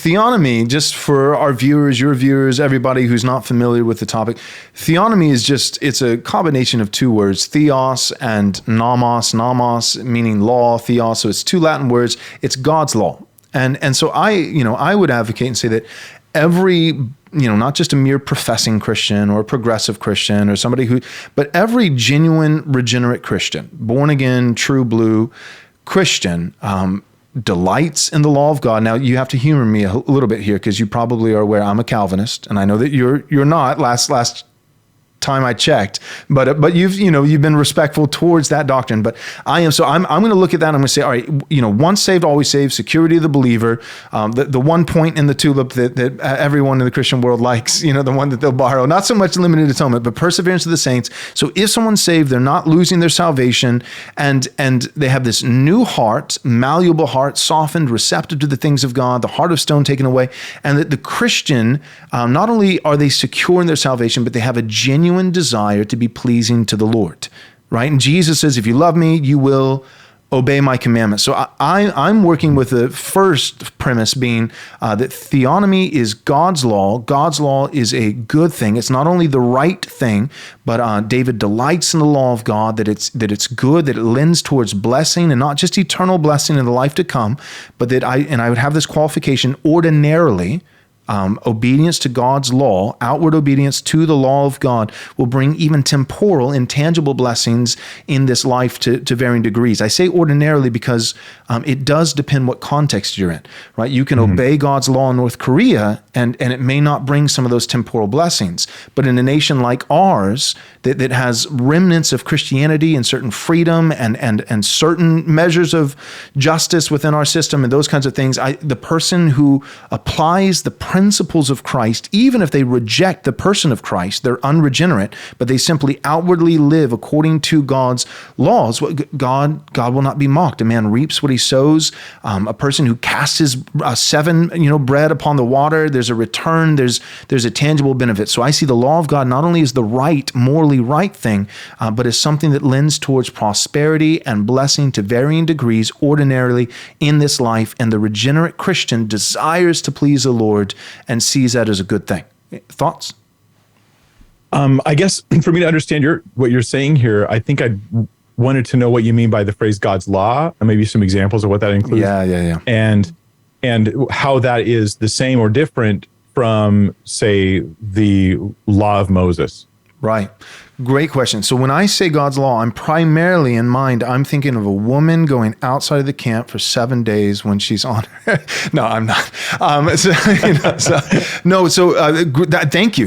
theonomy, just for our viewers, your viewers, everybody who's not familiar with the topic, theonomy is it's a combination of two words, theos and nomos, meaning law, theos. So it's two Latin words. It's God's law. And so I would advocate and say that every, not just a mere professing Christian or a progressive Christian or somebody but every genuine regenerate Christian, born again, true blue Christian, delights in the law of God. Now, you have to humor me a little bit here, because you probably are aware I'm a Calvinist, and I know that you're not. Last time I checked, but you've been respectful towards that doctrine. But I am. So I'm going to look at that. I'm going to say, all right, once saved, always saved, security of the believer. The one point in the tulip that everyone in the Christian world likes, the one that they'll borrow. Not so much limited atonement, but perseverance of the saints. So if someone's saved, they're not losing their salvation, and they have this new heart, malleable heart, softened, receptive to the things of God, the heart of stone taken away, and that the Christian, not only are they secure in their salvation, but they have a genuine desire to be pleasing to the Lord, right? And Jesus says, if you love me, you will obey my commandments. So I'm working with the first premise being that theonomy is God's law. God's law is a good thing. It's not only the right thing, but David delights in the law of God, that it's good, that it lends towards blessing, and not just eternal blessing in the life to come, but that I would have this qualification: ordinarily, obedience to God's law, outward obedience to the law of God, will bring even temporal, intangible blessings in this life to varying degrees. I say ordinarily because it does depend what context you're in, right? You can obey God's law in North Korea, and it may not bring some of those temporal blessings. But in a nation like ours, that has remnants of Christianity and certain freedom and certain measures of justice within our system and those kinds of things, the person who applies the principles of Christ, even if they reject the person of Christ, they're unregenerate, but they simply outwardly live according to God's laws. God will not be mocked. A man reaps what he sows. A person who casts his seven, bread upon the water, there's a return. There's a tangible benefit. So I see the law of God not only as the right, morally right thing, but as something that lends towards prosperity and blessing to varying degrees ordinarily in this life. And the regenerate Christian desires to please the Lord and sees that as a good thing. Thoughts? I guess for me to understand what you're saying here, I think I wanted to know what you mean by the phrase God's law, and maybe some examples of what that includes. Yeah. And how that is the same or different from, say, the law of Moses. Right. Great question. So when I say God's law, I'm primarily in mind, I'm thinking of a woman going outside of the camp for 7 days when she's on her. No, I'm not. Thank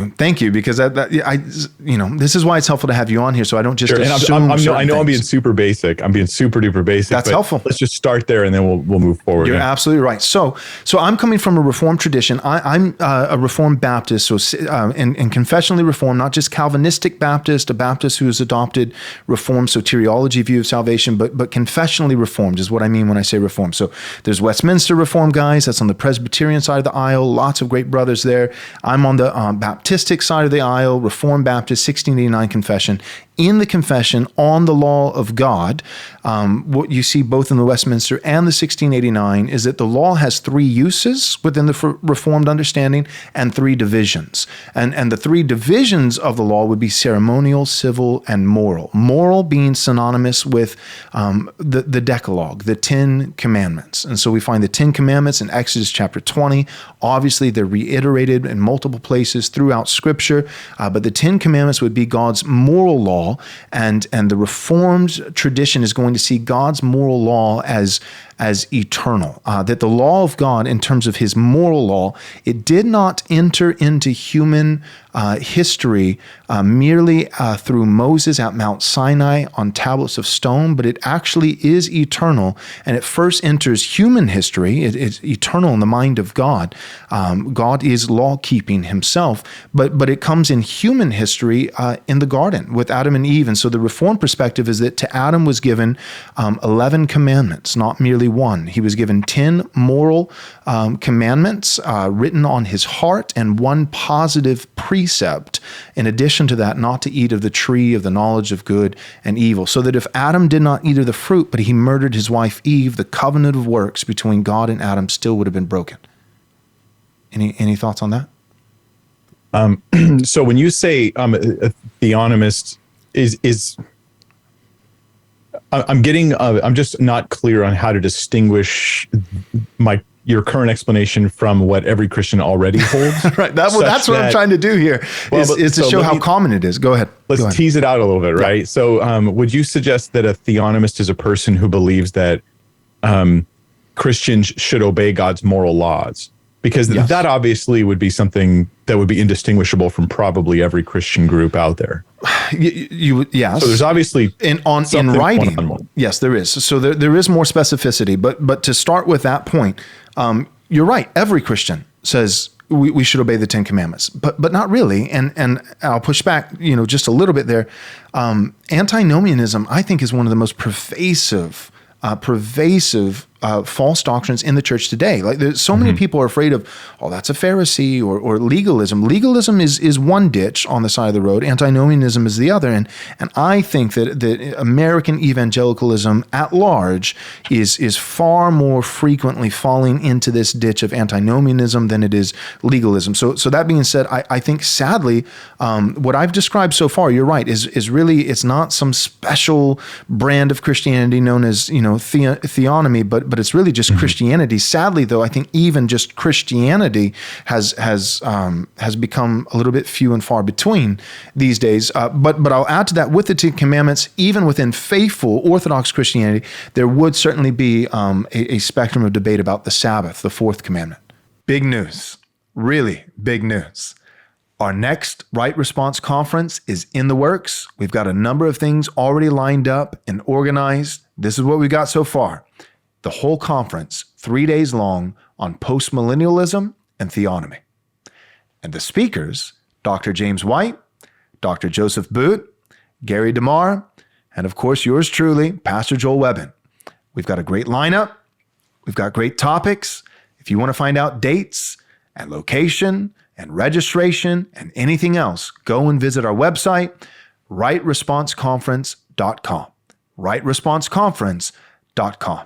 you, because this is why it's helpful to have you on here, so I don't just assume. I know I'm being super basic. I'm being super duper basic. That's helpful. Let's just start there, and then we'll move forward. You're absolutely right. So I'm coming from a Reformed tradition. I'm a Reformed Baptist, and confessionally Reformed, not just Calvinistic Baptist, a Baptist who has adopted Reformed soteriology view of salvation, but confessionally Reformed is what I mean when I say Reformed. So there's Westminster Reformed guys, that's on the Presbyterian side of the aisle, lots of great brothers there. I'm on the Baptistic side of the aisle, Reformed Baptist, 1689 confession. In the confession on the law of God, what you see both in the Westminster and the 1689 is that the law has three uses within the Reformed understanding and three divisions. And the three divisions of the law would be ceremonial, civil, and moral. Moral being synonymous with the Decalogue, the 10 Commandments. And so we find the 10 Commandments in Exodus chapter 20. Obviously, they're reiterated in multiple places throughout Scripture, but the 10 Commandments would be God's moral law. And the Reformed tradition is going to see God's moral law as eternal, that the law of God, in terms of his moral law, it did not enter into human history merely through Moses at Mount Sinai on tablets of stone, but it actually is eternal, and it first enters human history. It's eternal in the mind of God. God is law-keeping himself, but it comes in human history in the garden with Adam and Eve. And so the Reformed perspective is that to Adam was given 11 commandments, not merely one. He was given 10 moral commandments written on his heart and one positive precept, in addition to that, not to eat of the tree of the knowledge of good and evil. So that if Adam did not eat of the fruit, but he murdered his wife Eve, the covenant of works between God and Adam still would have been broken. Any thoughts on that? So when you say a theonomist is I'm just not clear on how to distinguish your current explanation from what every Christian already holds. Right. That's what I'm trying to do here, is to show how common it is. Go ahead. Let's tease it out a little bit, right? Yeah. So would you suggest that a theonomist is a person who believes that Christians should obey God's moral laws? Because that obviously would be something that would be indistinguishable from probably every Christian group out there. Yes. So there's obviously in writing. Yes, there is. So there is more specificity. But to start with that point, you're right. Every Christian says we should obey the 10 Commandments, but not really. And I'll push back, just a little bit there. Antinomianism, I think, is one of the most pervasive false doctrines in the church today. Like, there's so many people are afraid of, that's a Pharisee or legalism. Legalism is one ditch on the side of the road. Antinomianism is the other. And I think that American evangelicalism at large is far more frequently falling into this ditch of antinomianism than it is legalism. So that being said, I think sadly, what I've described so far, you're right, is really, it's not some special brand of Christianity known as, theonomy, but it's really just Christianity. Sadly, though, I think even just Christianity has become a little bit few and far between these days. But I'll add to that, with the 10 Commandments, even within faithful Orthodox Christianity, there would certainly be a spectrum of debate about the Sabbath, the 4th commandment. Big news, really big news. Our next Right Response Conference is in the works. We've got a number of things already lined up and organized. This is what we got so far. The whole conference, 3 days long, on postmillennialism and theonomy. And the speakers, Dr. James White, Dr. Joseph Boot, Gary DeMar, and of course yours truly, Pastor Joel Webbon. We've got a great lineup. We've got great topics. If you want to find out dates and location and registration and anything else, go and visit our website, rightresponseconference.com. rightresponseconference.com.